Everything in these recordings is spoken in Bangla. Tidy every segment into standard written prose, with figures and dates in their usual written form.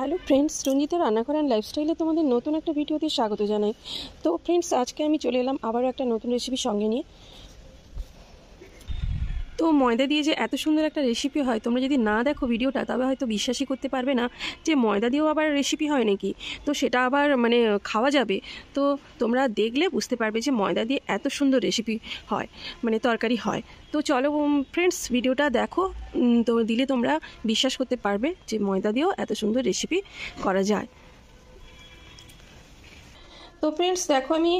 हेलो फ्रेंड्स, रंजिता रान्नाघर एंड लाइफस्टाइले तुम्हारे नतून एक भिडियोते स्वागत जानाई। तो फ्रेंड्स, आज के आमी चले एलाम आबारो एक नतून रेसिपि संगे निये। तो मयदा दिए जे एत सुंदर एक रेसिपि है, तुम्हारा यदि ना देखो भिडियोटा तबे हयतो विश्वासई करते पारबे ना जे मयदा दिएও आबार रेसिपि है नाकि। तो सेटा आबार माने खावा जाबे। तो तोमरा देखले बुझते पारबे जे मयदा दिए एत सुंदर रेसिपि है, माने तरकारी है। तो चलो फ्रेंड्स, भिडियोटा देखो, तो दिले तोमरा विश्वास करते पारबे जे मयदा दिएও एत सुंदर रेसिपि करा जाए। तो फ्रेंड्स देखो, आमी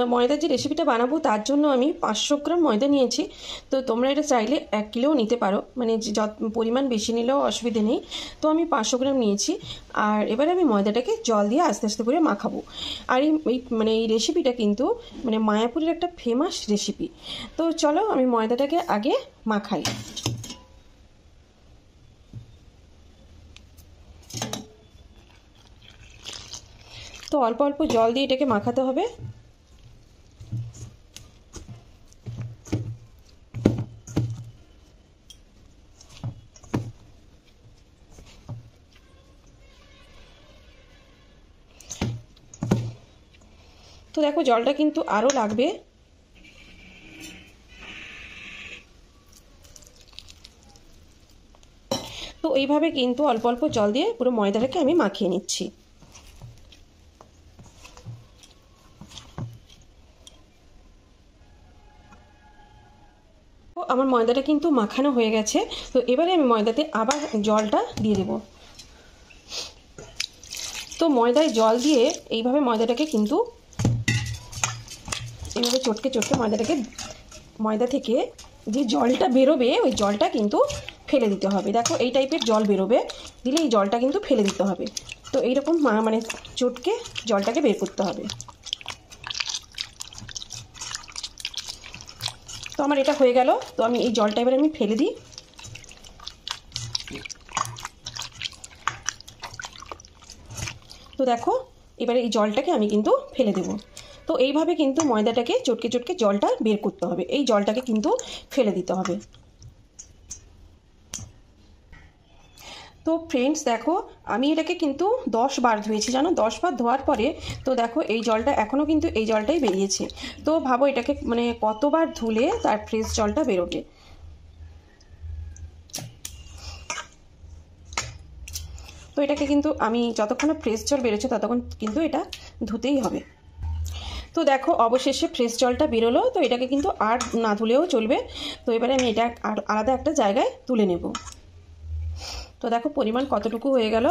मयदार जो रेसिपिटा बानाबो तार जोन्नो आमी 500 ग्राम मयदा निয়েছি। तो तोमरा এটা চাইলে 1 কিলো নিতে পারো, মানে পরিমাণ বেশি নিলেও অসুবিধা নেই। তো আমি 500 গ্রাম নিয়েছি। আর এবারে আমি ময়দাটাকে জল দিয়ে আস্তে আস্তে করে মাখাবো। আর এই রেসিপিটা কিন্তু মানে মায়াপুরের একটা ফেমাস রেসিপি। তো চলো আমি ময়দাটাকে আগে মাখাই। तो अल्प अल्प जल दिए एटाके माखाते होबे। तो देखो जलटा किन्तु आरो लागबे। तो এইভাবে কিন্তু অল্প অল্প জল দিয়ে পুরো ময়দাটাকে আমি মাখিয়ে নিচ্ছি। আমার ময়দাটা কিন্তু মাখানো হয়ে গেছে। তো এবারে আমি ময়দাতে আবার জলটা দিয়ে দেব। তো ময়দায় জল দিয়ে এইভাবে ময়দাটাকে কিন্তু এইভাবে চটকে চটকে ময়দা থেকে যে জলটা বেরোবে ওই জলটা কিন্তু ফেলে দিতে হবে। দেখো এই টাইপের জল বেরোবে, দিলে এই জলটা কিন্তু ফেলে দিতে হবে। তো এইরকম মানে চটকে জলটাকে বের করতে হবে। तो আমার এটা হয়ে গেল। তো আমি এই জলটা এবারে আমি ফেলে দিই। তো দেখো এবারে এই জলটাকে আমি কিন্তু ফেলে দেব। তো এইভাবে কিন্তু ময়দাটাকে চটকে চটকে জলটা বের করতে হবে, এই জলটাকে কিন্তু ফেলে দিতে হবে। तो फ्रेंड्स देखो आमी एटाके किन्तु 10 बार धुएছি জানো। 10 বার ধোয়ার পরে তো দেখো এই জলটা এখনো কিন্তু এই জলটাই বেরিয়েছে। তো ভাবো এটাকে মানে কতবার ধুলে তার ফ্রেশ জলটা বেরোবে। তো এটাকে কিন্তু আমি যতক্ষণ ফ্রেশ জল বেরোচ্ছে ততক্ষণ কিন্তু এটা ধুতেই হবে। তো দেখো অবশেষে ফ্রেশ জলটা বেরোলো। তো এটাকে কিন্তু আর না ধুলেও চলবে। তো এবারে আমি এটা আলাদা একটা জায়গায় তুলে নেব। তো দেখো পরিমাণ কতটুকু হয়ে গেল।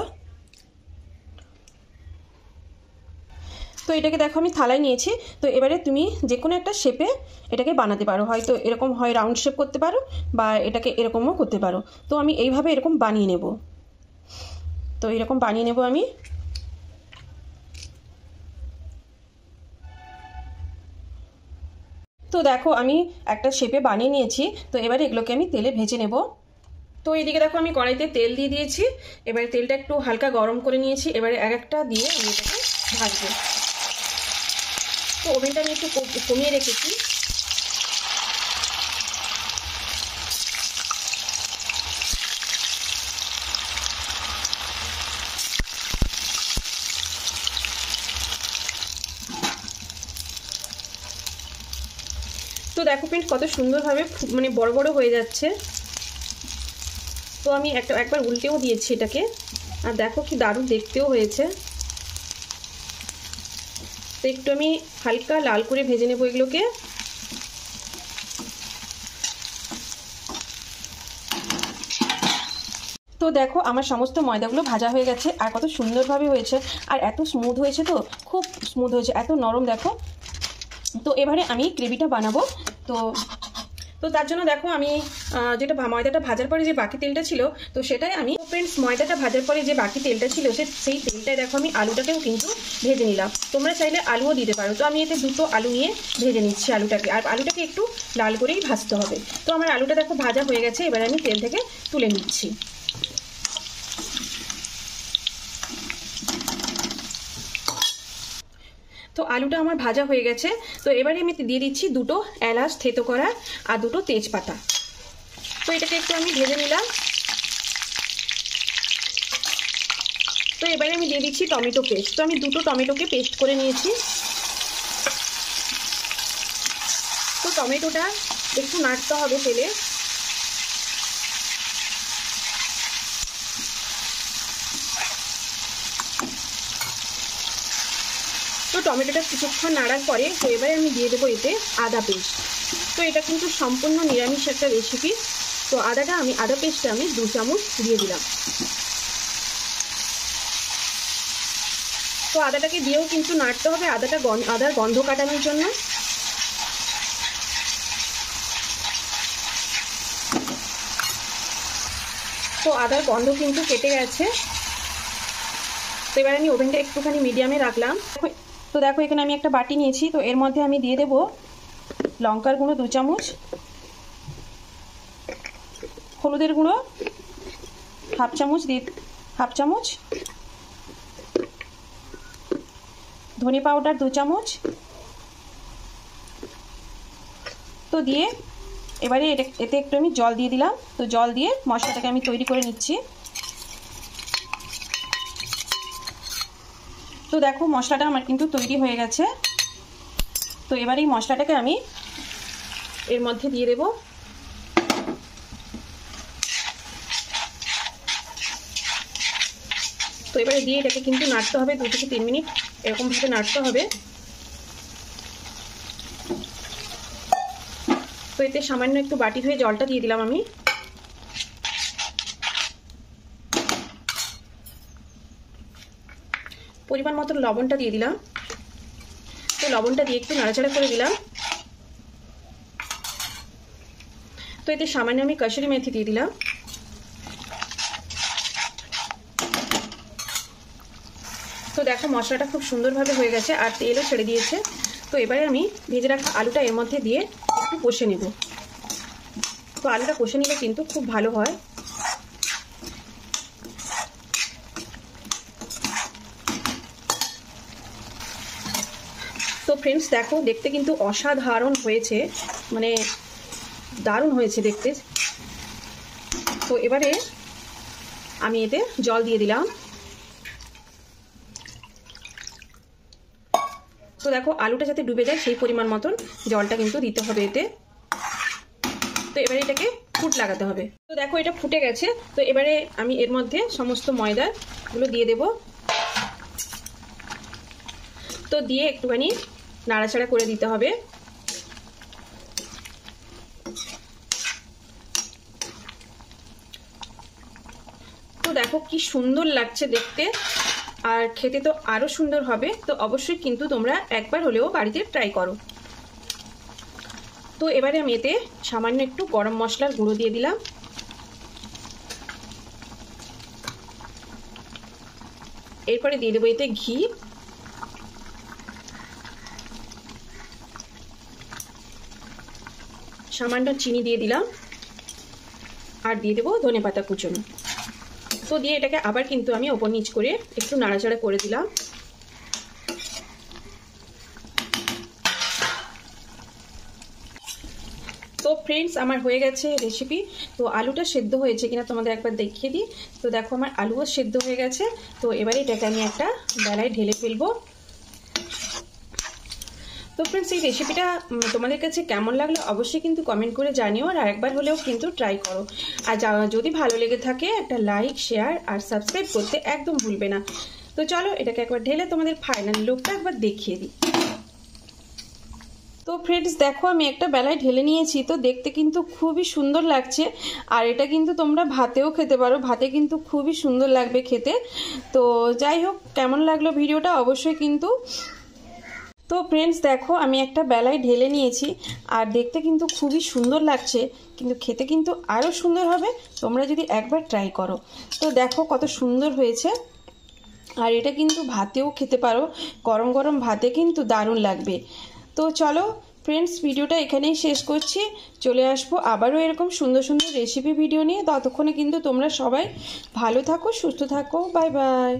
তো এটাকে দেখো আমি থালায় নিয়েছি। তো এবারে তুমি যে কোনো একটা শেপে এটাকে বানাতে পারো, হয়তো এরকম হয় রাউন্ড শেপ করতে পারো বা এটাকে এরকমও করতে পারো। তো আমি এইভাবে এরকম বানিয়ে নেব। তো এরকম বানিয়ে নেব আমি। তো দেখো আমি একটা শেপে বানিয়ে নিয়েছি। তো এবারে এগুলোকে আমি তেলে ভেজে নেব। তো এইদিকে দেখো আমি কড়াইতে তেল দিয়ে দিয়েছি। এবারে তেলটা একটু হালকা গরম করে নিয়েছি। এবারে এক একটা দিয়ে আমি এটাকে ভাজবো। তো ওভেনটা আমি একটু কমিয়ে রেখেছি। তো দেখো ফ্রেন্ডস কত সুন্দরভাবে মানে বড় বড় হয়ে যাচ্ছে। তো আমি একবার উল্টেও দিয়েছি এটাকে, আর দেখো কি দারুণ দেখতেও হয়েছে। তো একটু আমি হালকা লাল করে ভেজে নেব এগুলোকে। তো দেখো আমার সমস্ত ময়দাগুলো ভাজা হয়ে গেছে, আর কত সুন্দরভাবে হয়েছে, আর এত স্মুথ হয়েছে, তো খুব স্মুথ হয়েছে, এত নরম দেখো। তো এবারে আমি গ্রেভিটা বানাবো। তো তার জন্য দেখো আমি যেটা ময়দাটা ভাজার পরে যে বাকি তেলটা ছিল তো সেটাই আমি ফ্রেন্ডস ময়দাটা ভাজার পরে যে বাকি তেলটা ছিল সেই তেলটাই দেখো আমি আলুটাকেও কিন্তু ভেজে নিলাম। তোমরা চাইলে আলুও দিতে পারো। তো আমি এতে দুটো আলু নিয়ে ভেজে নিচ্ছি আলুটাকে, আর আলুটাকে একটু লাল করেই ভাজতে হবে। তো আমার আলুটা দেখো ভাজা হয়ে গেছে। এবার আমি তেল থেকে তুলে নিচ্ছি। তো আলুটা আমার ভাজা হয়ে গেছে। তো এবারে আমি দিয়ে দিচ্ছি দুটো এলাচ থেতো করা আর দুটো তেজপাতা। তো এটাকে একটু আমি ভেজে নিলাম। তো এবারে আমি দিয়ে দিচ্ছি টমেটো পেস্ট। তো আমি 2টো টমেটোকে পেস্ট করে নিয়েছি। তো টমেটোটা একটু নাড়তে হবে তেলে। তো টমেটোটা কিছুক্ষণ নাড়ার পরে তো এবারে আমি দিয়ে দেবো এতে আদা পেস্ট। তো এটা কিন্তু সম্পূর্ণ নিরামিষ একটা রেসিপি। তো আদা পেস্টটা আমি 2 চামচ দিয়ে দিলাম। তো আদাটাকে দিয়েও কিন্তু নাড়তে হবে আদার গন্ধ কাটানোর জন্য। তো আদার গন্ধ কিন্তু কেটে গেছে। তো এবার আমি ওভেনটা একটুখানি মিডিয়ামে রাখলাম। তো দেখো এখানে আমি একটা বাটি নিয়েছি। তো এর মধ্যে আমি দিয়ে দেব লঙ্কার গুঁড়ো 2 চামচ, হলুদের গুঁড়ো হাফ চামচ, ধনে পাউডার 2 চামচ। তো দিয়ে এবারে এতে একটু আমি জল দিয়ে দিলাম। তো জল দিয়ে মশলাটাকে আমি তৈরি করে নিচ্ছি। তো দেখো মশলাটা আমার কিন্তু তৈরি হয়ে গেছে। তো এবার এই মশলাটাকে আমি এর মধ্যে দিয়ে দেব। তো এবারে দিয়ে এটাকে কিন্তু নাড়তে হবে 2 থেকে 3 মিনিট এরকমভাবে নাড়তে হবে। তো এতে সামান্য একটু বাটি ধুয়ে জলটা দিয়ে দিলাম আমি। পরিমাণ মতো লবণটা দিয়ে দিলাম। তো লবণটা দিয়ে একটু নাড়াচাড়া করে দিলাম। তো এতে সামান্য আমি কসুরি মেথি দিয়ে দিলাম। তো দেখো মশলাটা খুব সুন্দরভাবে হয়ে গেছে আর তেলও ছেড়ে দিয়েছে। তো এবারে আমি ভেজে রাখা আলুটা এর মধ্যে দিয়ে একটু কষে নেব। তো আলুটা কষে নিলে কিন্তু খুব ভালো হয়। তো ফ্রেন্ডস দেখো দেখতে কিন্তু অসাধারণ হয়েছে, মানে দারুণ হয়েছে দেখতে। তো এবারে আমি এতে জল দিয়ে দিলাম। তো দেখো আলুটা যাতে ডুবে যায় সেই পরিমাণ মতন জলটা কিন্তু দিতে হবে এতে। তো এবারে এটাকে ফুট লাগাতে হবে। তো দেখো এটা ফুটে গেছে। তো এবারে আমি এর মধ্যে সমস্ত ময়দাগুলো দিয়ে দেব। তো দিয়ে একটুখানি নাড়াচাড়া করে দিতে হবে। তো দেখো কি সুন্দর লাগছে দেখতে, আর খেতে তো আরো সুন্দর হবে। তো অবশ্যই কিন্তু তোমরা একবার হলেও বাড়িতে ট্রাই করো। তো এবারে আমি এতে সামান্য একটু গরম মশলার গুঁড়ো দিয়ে দিলাম। এরপরে দিয়ে দেবো এতে ঘি, সামান্য চিনি দিয়ে দিলাম, আর দিয়ে দেবো ধনেপাতা কুচনো। তো দিয়ে এটাকে আবার কিন্তু আমি ওপর নিচ করে একটু নাড়াচাড়া করে দিলাম। তো ফ্রেন্ডস আমার হয়ে গেছে রেসিপি। তো আলুটা সেদ্ধ হয়েছে কিনা তোমাদের একবার দেখিয়ে দিই। তো দেখো আমার আলুও সেদ্ধ হয়ে গেছে। তো এবারে এটাকে আমি একটা বেলায় ঢেলে ফেলবো। তো ফ্রেন্ডস এই রেসিপিটা তোমাদের কাছে কেমন লাগলো অবশ্যই কিন্তু কমেন্ট করে জানিও, আর একবার হলেও কিন্তু ট্রাই করো। আর যদি ভালো লেগে থাকে একটা লাইক, শেয়ার আর সাবস্ক্রাইব করতে একদম ভুলবে না। তো চলো এটাকে একবার ঢেলে তোমাদের ফাইনাল লুকটা একবার দেখিয়ে দিই। তো ফ্রেন্ডস দেখো আমি একটা বেলায় ঢেলে নিয়েছি। তো দেখতে কিন্তু খুবই সুন্দর লাগছে, আর এটা কিন্তু তোমরা ভাতেও খেতে পারো, ভাতে কিন্তু খুবই সুন্দর লাগবে খেতে। তো যাই হোক কেমন লাগলো ভিডিওটা অবশ্যই কিন্তু। তো ফ্রেন্ডস দেখো আমি একটা বেলায় ঢেলে নিয়েছি, আর দেখতে কিন্তু খুবই সুন্দর লাগছে, কিন্তু খেতে কিন্তু আরও সুন্দর হবে তোমরা যদি একবার ট্রাই করো। তো দেখো কত সুন্দর হয়েছে, আর এটা কিন্তু ভাতেও খেতে পারো, গরম গরম ভাতে কিন্তু দারুণ লাগবে। তো চলো ফ্রেন্ডস ভিডিওটা এখানেই শেষ করছি। চলে আসবো আবারও এরকম সুন্দর সুন্দর রেসিপি ভিডিও নিয়ে। ততক্ষণে কিন্তু তোমরা সবাই ভালো থাকো, সুস্থ থাকো। Bye bye.